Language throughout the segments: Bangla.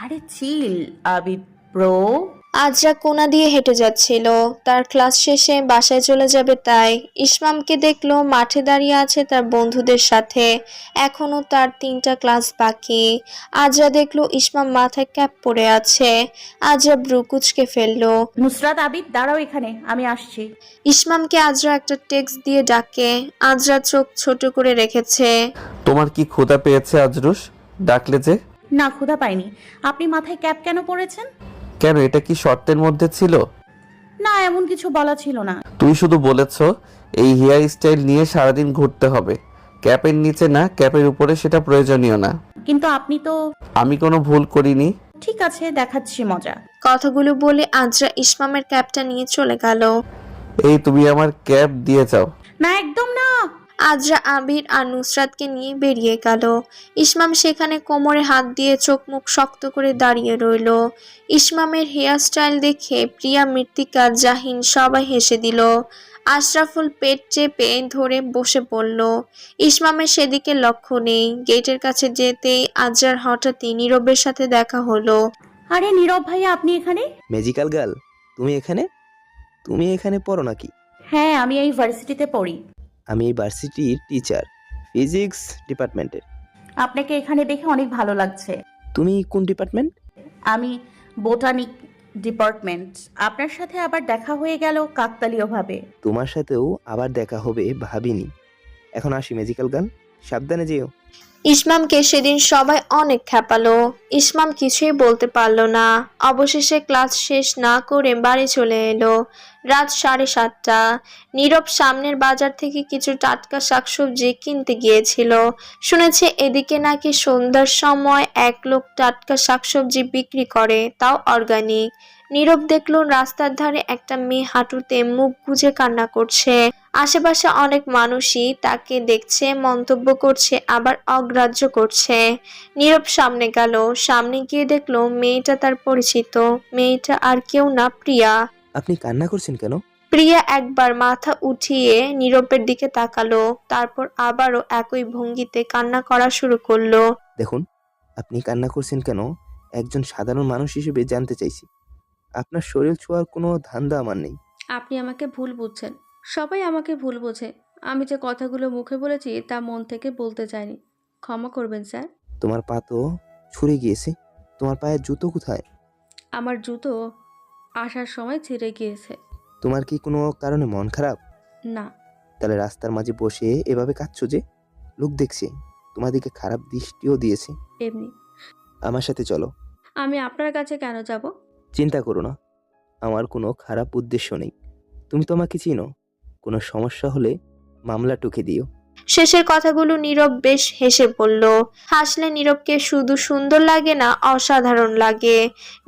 আরে চিল আবিদ ব্রো। আজরা কোনা দিয়ে হেঁটে যাচ্ছিল, তার ক্লাস শেষে বাসায় চলে যাবে তাই। ইসমামকে দেখলো মাঠে দাঁড়িয়ে আছে তার বন্ধুদের সাথে, এখনো তার 3টা ক্লাস বাকি। আজরা দেখলো ইসমাম মাথায় ক্যাপ পরে আছে। আজরা ব্রু কুঁচকে ফেললো। নুসরাত, আবিদ দাঁড়াও এখানে, আমি আসছি। ইসমামকে আজরা একটা টেক্সট দিয়ে ডাকে। আজরা চোখ ছোট করে রেখেছে। তোমার কি ক্ষুধা পেয়েছে আজরুস? ডাকলে যে? না, ক্ষুধা পাইনি। আপনি মাথায় ক্যাপ কেন পরেছেন? কেন, এটা কি শর্তের মধ্যে ছিল? না, এমন কিছু বলা ছিল না। তুমি শুধু বলেছ এই হেয়ার স্টাইল নিয়ে সারাদিন ঘুরতে হবে, ক্যাপের নিচে না, ক্যাপের উপরে, সেটা প্রয়োজনীয় না। কিন্তু আপনি তো। আমি কোনো ভুল করিনি। ঠিক আছে, দেখাচ্ছি মজা। কথাগুলো বলে আজরা ইসমামের ক্যাপটা নিয়ে চলে গেল। এই তুমি আমার ক্যাপ দিয়ে যাও। না, একদম না। আজরা আবির আর নুসরাতকে নিয়ে বেরিয়ে গেল। ইসমাম সেখানে কোমরে হাত দিয়ে চোখ মুখ শক্ত করে দাঁড়িয়ে রইল। ইসমামের হেয়ার স্টাইল দেখে প্রিয়া, মৃত্তিকা, জাহিন সবাই হেসে দিল। আশরাফুল পেট চেপে ধরে বসে পড়ল। ইসমামের সেদিকে লক্ষ্য নেই। গেটের কাছে যেতেই আজরার হঠাৎই নীরবের সাথে দেখা হলো। আরে নীরব ভাইয়া, আপনি এখানে? ম্যাজিক্যাল গার্ল, তুমি এখানে পড়ো নাকি? হ্যাঁ, আমি এই ভার্সিটিতে পড়ি। আমি এই ভার্সিটির টিচার, ফিজিক্স ডিপার্টমেন্টের। আপনাকে এখানে দেখে অনেক ভালো লাগছে। তুমি কোন ডিপার্টমেন্ট? আমি বোটানিক ডিপার্টমেন্ট। আপনার সাথে আবার দেখা হয়ে গেল কাকতালীয়ভাবে। তোমার সাথেও আবার দেখা হবে ভাবিনি। এখন আসি ম্যাজিক্যাল গার্ল, সাবধানে যেও। ইসমামকে সেদিন সবাই অনেক খেপালো। ইসমাম কিছুই বলতে পারলো না। অবশেষে ক্লাস শেষ না করে বাড়ি চলে এলো। রাত 7:30। নীরব সামনের বাজার থেকে কিছু টাটকা শাকসবজি কিনতে গিয়েছিল। শুনেছে এদিকে নাকি সন্ধ্যার সময় এক লোক টাটকা শাকসবজি বিক্রি করে, তাও অর্গানিক। নীরব দেখলো রাস্তার ধারে একটা মেয়ে হাঁটুতে মুখ গুজে কান্না করছে। আশেপাশে অনেক মানুষই তাকে দেখছে, মন্তব্য করছে, আবার অগ্রাহ্য করছে। নীরব সামনে গেল। সামনে গিয়ে দেখলো মেয়েটা তার পরিচিত। মেয়েটা আর কেউ না, প্রিয়া। আপনি কান্না করছেন কেন? প্রিয়া একবার মাথা উঠিয়ে নীরবের দিকে তাকালো, তারপর আবারও একই ভঙ্গিতে কান্না করা শুরু করলো। দেখুন, আপনি কান্না করছেন কেন একজন সাধারণ মানুষ হিসেবে জানতে চাইছি। আপনার শরীর ছোঁয়ার কোনো ধান্দা আমার নেই। আপনি আমাকে ভুল বুঝছেন। সবাই আমাকে ভুল বোঝে। আমি যে কথাগুলো মুখে বলেছি তা মন থেকে বলতে চাইনি। ক্ষমা করবেন স্যার। তোমার পা তো ছুঁড়ে গিয়েছে, তোমার পায়ের জুতো কোথায়? আমার জুতো আসার সময় ছিঁড়ে গিয়েছে। তোমার কি কোনো কারণে মন খারাপ? না। তাহলে রাস্তার মাঝে বসে এভাবে কাঁদছো যে? লোক দেখছে, তোমার দিকে খারাপ দৃষ্টিও দিয়েছে। এমনি। আমার সাথে চলো। আমি আপনার কাছে কেন যাব? চিন্তা করো না, আমার কোনো খারাপ উদ্দেশ্য নেই। তুমি তো আমাকে চিনো, কোনো সমস্যা হলে মামলা টুকে দিও। শেষের কথাগুলো নীরব বেশ হেসে বলল। হাসলে নীরবকে শুধু সুন্দর লাগে না, অসাধারণ লাগে।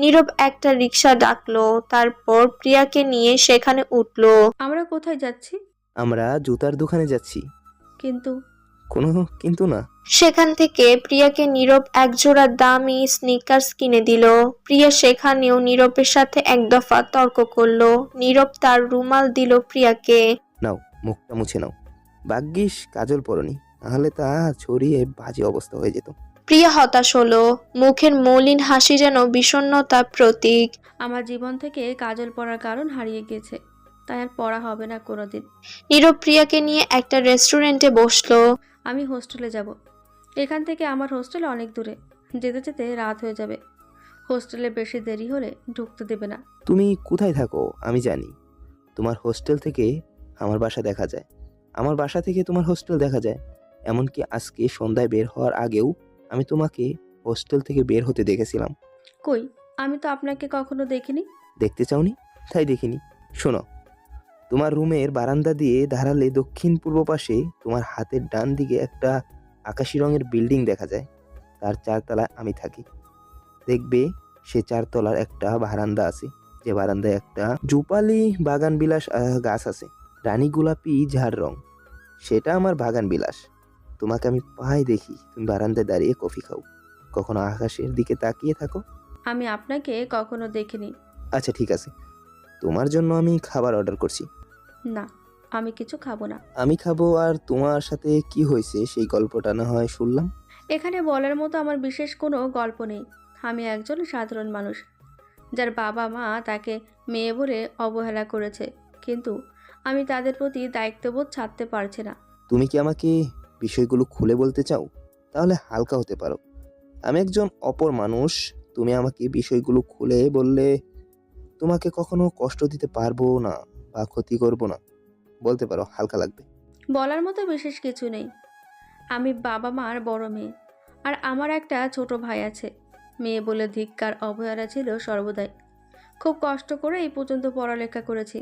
নীরব একটা রিক্সা ডাকলো, তারপর প্রিয়াকে নিয়ে সেখানে উঠলো। আমরা কোথায় যাচ্ছি? আমরা জুতার দোকানে যাচ্ছি। কিন্তু কোনো কিন্তু না। সেখান থেকে প্রিয়াকে নীরব একজোড়া দামি স্নিকার্স কিনে দিল। প্রিয়া সেখানেও নীরবের সাথে এক দফা তর্ক করলো। নীরব তার রুমাল দিল প্রিয়াকে। নাও, মুখটা মুছে নাও। ভাগ্যিস কাজল পরনি, নাহলে তা ছড়িয়ে বাজে অবস্থা হয়ে যেত। প্রিয়া হতাশ হলো। মুখের মলিন হাসি যেন বিষণ্ণতার প্রতীক। আমার জীবন থেকে কাজল পড়ার কারণ হারিয়ে গেছে, তাই আর পড়া হবে না কোনোদিন। নীরব প্রিয়াকে নিয়ে একটা রেস্টুরেন্টে বসলো। আমি হোস্টেলে যাব। এখান থেকে আমার হোস্টেল অনেক দূরে। যেতে যেতে রাত হয়ে যাবে। হোস্টেলে বেশি দেরি হলে ঢুকতে দেবে না। তুমি কোথায় থাকো আমি জানি। তোমার হোস্টেল থেকে আমার বাসা দেখা যায়, আমার বাসা থেকে তোমার হোস্টেল দেখা যায়। এমনকি আজকে সন্ধ্যায় বের হওয়ার আগেও আমি তোমাকে হোস্টেল থেকে বের হতে দেখেছিলাম। কই, আমি তো আপনাকে কখনো দেখিনি। দেখতে চাওনি তাই দেখিনি। শোনো, তোমার রুমের বারান্দা দিয়ে দাঁড়ালে দক্ষিণ পূর্ব পাশে তোমার হাতের ডান দিকে একটা আকাশি রঙের বিল্ডিং দেখা যায়। তার 4 তলায় আমি থাকি। দেখবে সে 4 তলার একটা বারান্দা আছে, যে বারান্দায় একটা জুপালি বাগান বিলাস গাছ আছে, রানী গোলাপি ঝাড় রং। সেটা আমার বাগান বিলাস। তোমাকে আমি প্রায় দেখি তুমি বারান্দায় দাঁড়িয়ে কফি খাও, কখনো আকাশের দিকে তাকিয়ে থাকো। আমি আপনাকে কখনো দেখিনি। আচ্ছা ঠিক আছে, তোমার জন্য আমি খাবার অর্ডার করছি। না, আমি কিছু খাবো না। আমি খাবো, আর তোমার সাথে কি হয়েছে সেই গল্পটা না হয় শুনলাম। এখানে বলার মতো আমার বিশেষ কোনো গল্প নেই। আমি একজন সাধারণ মানুষ, যার বাবা মা তাকে মেয়ে বলে অবহেলা করেছে, কিন্তু আমি তাদের প্রতি দায়িত্ববোধ ছাড়তে পারছি না। তুমি কি আমাকে বিষয়গুলো খুলে বলতে চাও? তাহলে হালকা হতে পারো। আমি একজন অপর মানুষ। তুমি আমাকে বিষয়গুলো খুলে বললে তোমাকে কখনো কষ্ট দিতে পারবো না বা ক্ষতি করব না। বলতে পারো, হালকা লাগবে। বলার মতো বিশেষ কিছু নেই। আমি বাবা মার বড় মেয়ে, আর আমার একটা ছোট ভাই আছে। মেয়ে বলে ধিক্কার অবহেলা ছিল সর্বদাই। খুব কষ্ট করে এই পর্যন্ত পড়ালেখা করেছি,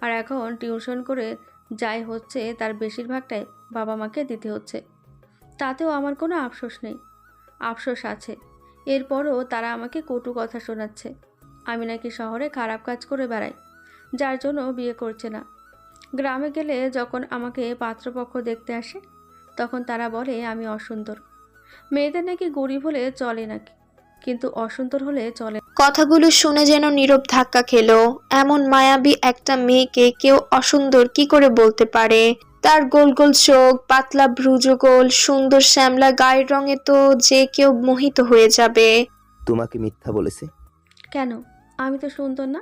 আর এখন টিউশন করে যাই হচ্ছে তার বেশিরভাগটাই বাবা মাকে দিতে হচ্ছে। তাতেও আমার কোনো আফসোস নেই। আফসোস আছে, এরপরও তারা আমাকে কটু কথা শোনাচ্ছে। আমি নাকি শহরে খারাপ কাজ করে বেড়াই, যার জন্য বিয়ে করছে না। গ্রামে গেলে যখন আমাকে পাত্রপক্ষ দেখতে আসে, তখন তারা বলে আমি অসুন্দর। মেয়েদের নাকি গরিব হলে চলে নাকি, কিন্তু অসুন্দর হলে চলে না। কথাগুলো শুনে যেন নীরব ধাক্কা খেলো। এমন মায়াবী একটা মেয়েকে কেউ অসুন্দর কি করে বলতে পারে? তার গোল গোল চোখ, পাতলা ভ্রুযুগল, সুন্দর শ্যামলা গায়ের রঙে তো যে কেউ মোহিত হয়ে যাবে। তোমাকে মিথ্যা বলেছে? কেন? আমি তো সুন্দর না?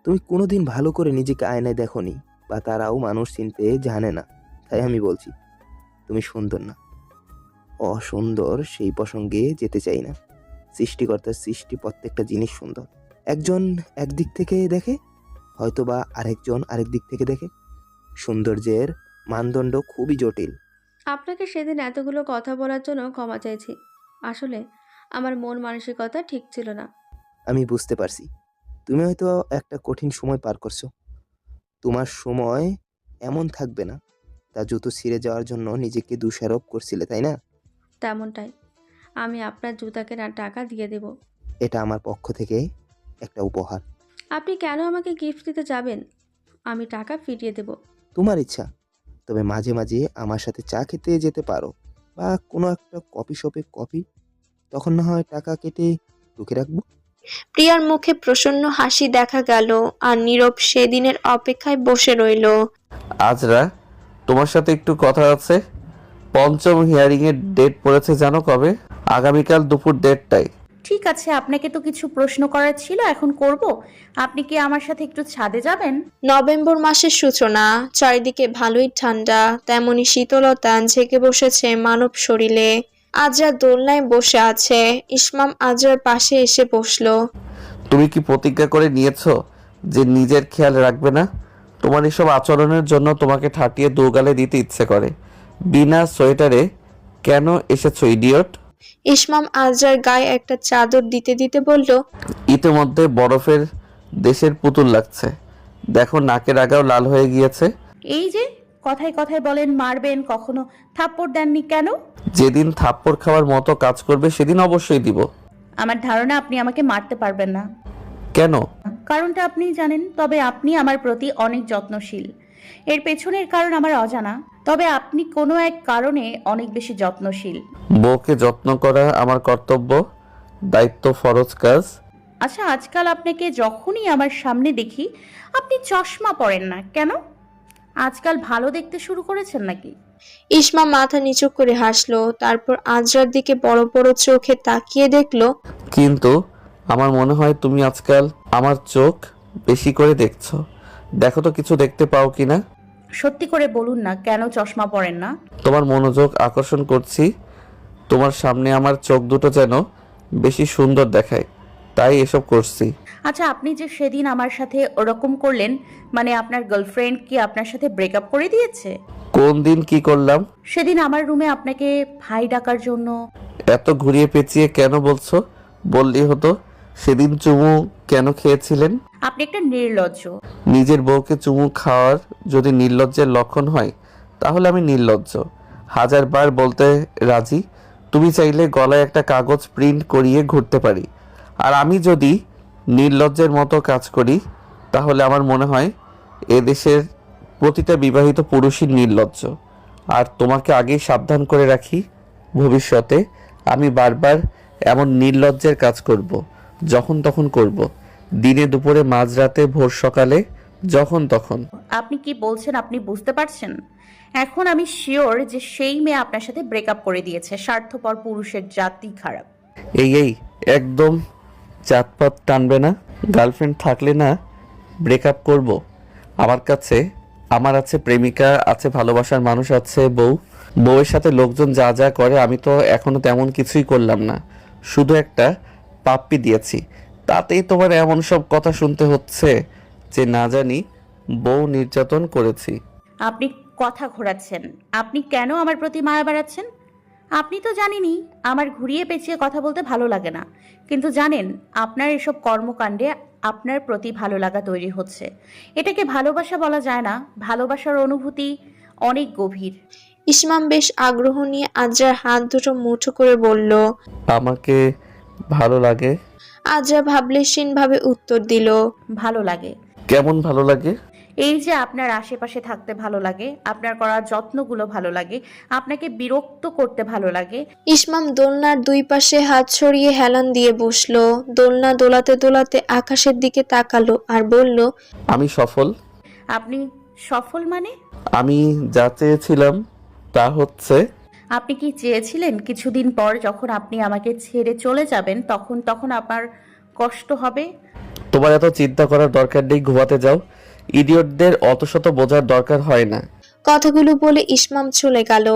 তুমি কোনোদিন ভালো করে নিজেকে আয়নায় দেখোনি, বা তারাও মানুষ চিনতে জানে না। তাই আমি বলছি তুমি সুন্দর না। অসুন্দর সেই প্রসঙ্গে যেতে চাই না। সৃষ্টিকর্তার সৃষ্টি প্রত্যেকটা জিনিস সুন্দর। একজন একদিক থেকে দেখে, হয়তোবা আরেকজন আরেক দিক থেকে দেখে। সৌন্দর্যের মানদণ্ড খুবই জটিল। আপনাকে সেদিন এতগুলো কথা বলার জন্য ক্ষমা চাইছি। আসলে আমার মন মানসিকতা ঠিক ছিল না। আমি বুঝতে পারছি, তুমি হয়তো একটা কঠিন সময় পার করছো। তোমার সময় এমন থাকবে না। তা জুতো ছিঁড়ে যাওয়ার জন্য নিজেকে দোষারোপ করছিলে, তাই না? তেমনটাই। আমি আপনার জুতা কেনার টাকা দিয়ে দেব। এটা আমার পক্ষ থেকে একটা উপহার। আপনি কেন আমাকে গিফট দিতে যাবেন? আমি টাকা ফিরিয়ে দেব। তোমার ইচ্ছা। তবে মাঝে মাঝে আমার সাথে চা খেতে যেতে পারো, বা কোনো একটা কফি শপে কফি। তখন না হয় টাকা কেটে ঢুকে রাখবো। প্রিয়ার মুখে প্রসন্ন হাসি দেখা গেল, আর নীরব সেদিনের অপেক্ষায় বসে রইল। আজরা, তোমার সাথে একটু কথা আছে। পঞ্চম হিয়ারিংয়ের ডেট পড়েছে জানো কবে? আগামীকাল দুপুর 1:30টায়। ঠিক আছে, আপনাকে তো কিছু প্রশ্ন করার ছিল, এখন করব। আপনি কি আমার সাথে একটু ছাদে যাবেন? নভেম্বর মাসের সূচনা, চারিদিকে ভালোই ঠান্ডা, তেমনি শীতলতা ঝেঁকে বসেছে মানব শরীরে। আজরা দোলনায় বসে আছে। ইসমাম আজরার পাশে এসে বসলো। তুমি কি প্রতিজ্ঞা করে নিয়েছো যে নিজের খেয়াল রাখবে না? তোমার এসব আচরণের জন্য তোমাকে ঠাটিয়ে দোগালে দিতে ইচ্ছে করে। বিনা সোয়েটারে কেন এসেছো ইডিয়ট? ইসমাম আজরার গায়ে একটা চাদর দিতে দিতে বলল, ইতিমধ্যে বরফের দেশের পুতুল লাগছে। দেখো নাকের আগাও লাল হয়ে গিয়েছে। এই যে কথায় কথায় বলেন মারবেন, কখনো থাপ্পড় দেননি কেন? যেদিন থাপ্পড় খাওয়ার মতো কাজ করবে সেদিন অবশ্যই দিব। আমার ধারণা আপনি আমাকে মারতে পারবেন না। কেন? কারণটা আপনিই জানেন, তবে আপনি আমার প্রতি অনেক যত্নশীল। এর পেছনের কারণ আমার অজানা, তবে আপনি কোনো এক কারণে অনেক বেশি যত্নশীল। বউকে যত্ন করা আমার কর্তব্য, দায়িত্ব, ফরজ কাজ। আচ্ছা, আজকাল আপনাকে যখনই আমার সামনে দেখি আপনি চশমা পরেন না কেন? আজকাল ভালো দেখতে শুরু করেছেন নাকি? ইসমাম মাথা নিচু করে হাসলো, তারপর আজরার দিকে বড় বড় চোখে তাকিয়ে দেখলো। কিন্তু আমার মনে হয় তুমি আজকাল আমার চোখ বেশি করে দেখছো। দেখো তো কিছু দেখতে পাও কিনা। সত্যি করে বলুন না, কেন চশমা পরেন না? তোমার মনোযোগ আকর্ষণ করছি। তোমার সামনে আমার চোখ দুটো যেন বেশি সুন্দর দেখায়, তাই এসব করছি। আচ্ছা, আপনি যে সেদিন আমার সাথে ওরকম করলেন, মানে আপনার গার্লফ্রেন্ড কি আপনার সাথে ব্রেকআপ করে দিয়েছে? কোন দিন কি করলাম? সেদিন আমার রুমে আপনাকে ভাই ডাকার জন্য। এত ঘুরিয়ে পেঁচিয়ে কেন বলছো? বললেই হতো। সেদিন চুমু কেন খেয়েছিলেন? আপনি একটা নির্লজ্জ। নিজের বউকে চুমু খাওয়ার যদি নির্লজ্জের লক্ষণ হয়, তাহলে আমি নির্লজ্জ। 1000বার বলতে রাজি। তুমি চাইলে গলায় একটা কাগজ প্রিন্ট করিয়ে ঘুরতে পারি। আর আমি যদি নির্লজ্জের মতো কাজ করি, তাহলে আমার মনে হয় এদেশের প্রতিটা বিবাহিত পুরুষই নির্লজ্জ। আর তোমাকে আগেই সাবধান করে রাখি, ভবিষ্যতে আমি বারবার এমন নির্লজ্জের কাজ করব, যখন তখন করব। দিনে দুপুরে মাঝরাতে ভোর সকালে, যখন তখন। আপনি কি বলছেন আপনি বুঝতে পারছেন? এখন আমি শিওর যে সেই মেয়ে আপনার সাথে ব্রেকআপ করে দিয়েছে। স্বার্থপর পুরুষের জাতি খারাপ। এই একদম চাঁদপাত টানবে না। গার্লফ্রেন্ড থাকলে না ব্রেকআপ করব? আমার আছে প্রেমিকা, আছে ভালোবাসার মানুষ, আছে বউয়ের সাথে লোকজন যা যা করে আমি তো এখনো তেমন কিছুই করলাম না, শুধু একটা পাপ্পি দিয়েছি। তাতেই তোমার এমন সব কথা শুনতে হচ্ছে যে না জানি বউ নির্যাতন করেছি। আপনি কথা ঘোরাচ্ছেন। আপনি কেন আমার প্রতি মায়া বাড়াচ্ছেন? আপনি তো জানেনই আমার ঘুরিয়ে পেঁচিয়ে কথা বলতে ভালো লাগে না, কিন্তু জানেন আপনার এসব কর্মকাণ্ডে আপনার প্রতি ভালো লাগা তৈরি হচ্ছে। এটাকে ভালোবাসা বলা যায় না। ভালোবাসার অনুভূতি অনেক গভীর। ইসমাম বেশ আগ্রহ নিয়ে আজরার হাত দুটো মুঠো করে বলল। আমাকে ভালো লাগে। আজরা ভাবলেশীনভাবে উত্তর দিল। ভালো লাগে। কেমন ভালো লাগে? এই যে আপনার আশেপাশে থাকতে ভালো লাগে, আপনার করা যত্নগুলো ভালো লাগে, আপনাকে বিরক্ত করতে ভালো লাগে। ইসমাম দোলনার দুই পাশে হাত ছড়িয়ে হেলান দিয়ে বসলো। দোলনা দোলাতে দোলাতে আকাশের দিকে তাকালো আর বলল, আমি সফল। আপনি সফল মানে? আমি যা চেয়েছিলাম তা হচ্ছে। আপনি কি চেয়েছিলেন কিছুদিন পর যখন আপনি আমাকে ছেড়ে চলে যাবেন তখন আপনার কষ্ট হবে? তোমার এত চিন্তা করার দরকার নেই, ঘুমাতে যাও। ইডিয়টদের অত শত বোঝার দরকার হয় না। কথাগুলো বলে ইসমাম চলে গেল।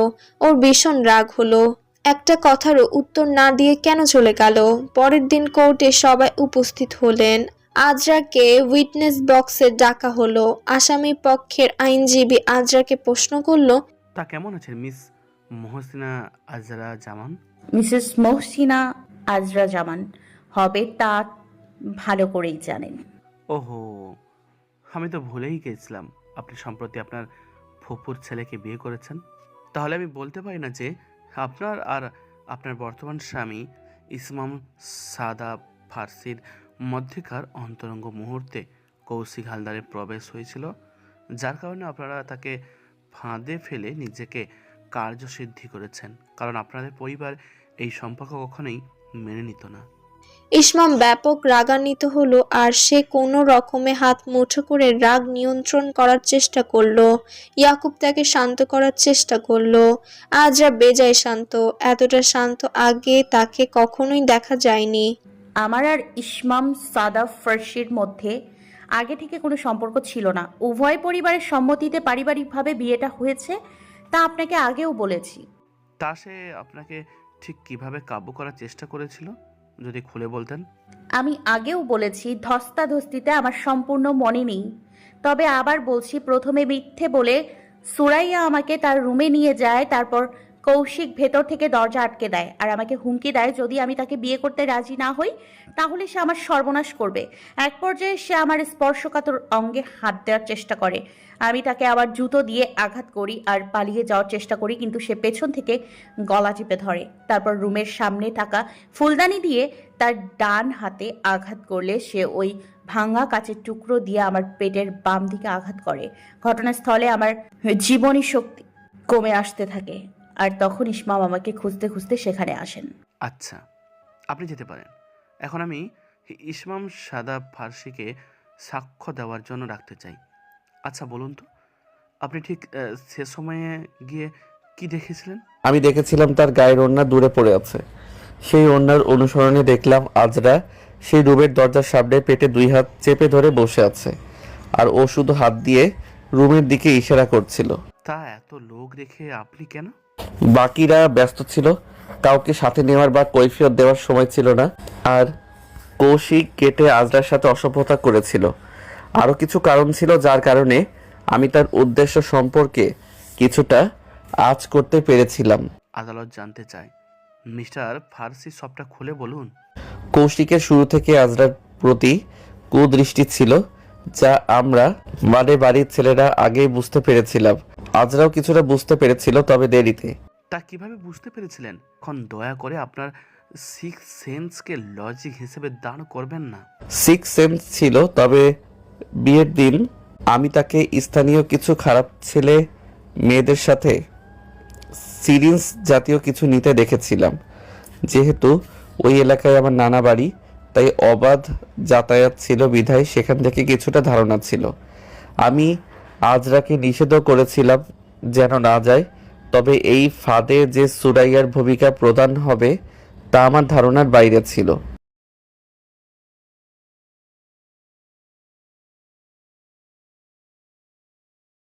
ওর ভীষণ রাগ হলো। একটা কথারও উত্তর না দিয়ে কেন চলে গেল। পরের দিন কোর্টে সবাই উপস্থিত হলেন। আজরাকে উইটনেস বক্সে ডাকা হলো। আসামি পক্ষের আইনজীবী আজরাকে প্রশ্ন করলো, তা কেমন আছেন মিস মহসিনা আজরা জামান? মিসেস মহসিনা আজরা জামান হবে তা ভালো করেই জানেন। ওহো, আমি তো ভুলেই গেছিলাম আপনি সম্প্রতি আপনার ফুপুর ছেলেকে বিয়ে করেছেন। তাহলে আমি বলতে পারি না যে আপনার আর আপনার বর্তমান স্বামী ইসমাম সাদা ফার্সির মধ্যেকার অন্তরঙ্গ মুহূর্তে কৌশিক হালদারের প্রবেশ হয়েছিল, যার কারণে আপনারা তাকে ফাঁদে ফেলে নিজেকে কার্যসিদ্ধি করেছেন, কারণ আপনাদের পরিবার এই সম্পর্ক কখনোই মেনে নিত না। ইসমাম ব্যাপক রাগান্বিত হলো আর সে কোনো রকমে হাত মুঠো করে রাগ নিয়ন্ত্রণ করার চেষ্টা করলো। ইয়াকুব তাকে শান্ত করার চেষ্টা করলো। আজরা বেজায় শান্ত, এতটা শান্ত আগে তাকে কখনোই দেখা যায়নি। আমার আর ইসমাম সাদা ফার্সির মধ্যে আগে থেকে কোনো সম্পর্ক ছিল না। উভয় পরিবারের সম্মতিতে পারিবারিকভাবে বিয়েটা হয়েছে, তা আপনাকে আগেও বলেছি। তা সে আপনাকে ঠিক কিভাবে কাবু করার চেষ্টা করেছিল যদি খুলে বলতেন? আমি আগেও বলেছি ধস্তাধস্তিতে আমার সম্পূর্ণ মনে নেই, তবে আবার বলছি প্রথমে মিথ্যে বলে সুরাইয়া আমাকে তার রুমে নিয়ে যায়, তারপর কৌশিক ভেতর থেকে দরজা আটকে দেয় আর আমাকে হুমকি দেয় যদি আমি তাকে বিয়ে করতে রাজি না হই তাহলে সে আমার সর্বনাশ করবে। এক পর্যায়ে সে আমার স্পর্শকাতর অঙ্গে হাত দেওয়ার চেষ্টা করে। আমি তাকে আবার জুতো দিয়ে আঘাত করি আর পালিয়ে যাওয়ার চেষ্টা করি, কিন্তু সে পেছন থেকে গলা টিপে ধরে। তারপর রুমের সামনে থাকা ফুলদানি দিয়ে তার ডান হাতে আঘাত করলে সে ওই ভাঙা কাচের টুকরো দিয়ে আমার পেটের বাম দিকে আঘাত করে। ঘটনাস্থলে আমার জীবনী শক্তি কমে আসতে থাকে আর তখন ইসমাম আমাকে খুঁজতে খুঁজতে সেখানে আসেন। আচ্ছা, আপনি যেতে পারেন। এখন আমি ইসমাম সাদা ফার্সিকে সাক্ষ্য দেওয়ার জন্য রাখতে চাই। আচ্ছা বলুন তো, আপনি ঠিক সে সময়ে গিয়ে কি দেখেছিলেন? আমি দেখেছিলাম তার গায়ের ওড়না দূরে পড়ে আছে। সেই ওড়নার অনুসরণে দেখলাম আজরা সেই রুমের দরজার সামনে পেটে দুই হাত চেপে ধরে বসে আছে, আর ও শুধু হাত দিয়ে রুমের দিকে ইশারা করছিল। তা এত লোক রেখে আপনি কেন? বাকিরা ব্যস্ত ছিল, কাউকে সাথে নেওয়ার বা কৈফিয়ত দেওয়ার সময় ছিল না। আর কৌশিক কেটে আজরার সাথে অসভ্যতা করেছিল। আরও কিছু কারণ ছিল যার কারণে আমি তার উদ্দেশ্য সম্পর্কে কিছুটা আঁচ করতে পেরেছিলাম। আদালত জানতে চায়। মিস্টার ফার্সি সবটা খুলে বলুন। কৌশিকের শুরু থেকে আজরার প্রতি কুদৃষ্টি ছিল, যা আমরা বাড়ির ছেলেরা আগেই বুঝতে পেরেছিলাম। আজরাও কিছুটা বুঝতে পেরেছিল, তবে দেরিতে। তা কিভাবে বুঝতে পেরেছিলেন? এখন দয়া করে আপনার সিক্স সেন্সকে লজিক হিসেবে দাঁড় করবেন না। সিক্স সেন্স ছিল, তবে বিয়ের দিন আমি তাকে স্থানীয় কিছু খারাপ ছেলে মেয়েদের সাথে সিরিঞ্জ জাতীয় কিছু নিতে দেখেছিলাম। যেহেতু ওই এলাকায় আমার নানা বাড়ি, তাই অবাধ যাতায়াত ছিল বিধায় সেখান থেকে কিছুটা ধারণা ছিল। আমি আজরাকে নিষেধও করেছিলাম যেন না যায়, তবে এই ফাঁদে যে সুরাইয়ার ভূমিকা প্রধান হবে তা আমার ধারণার বাইরে ছিল।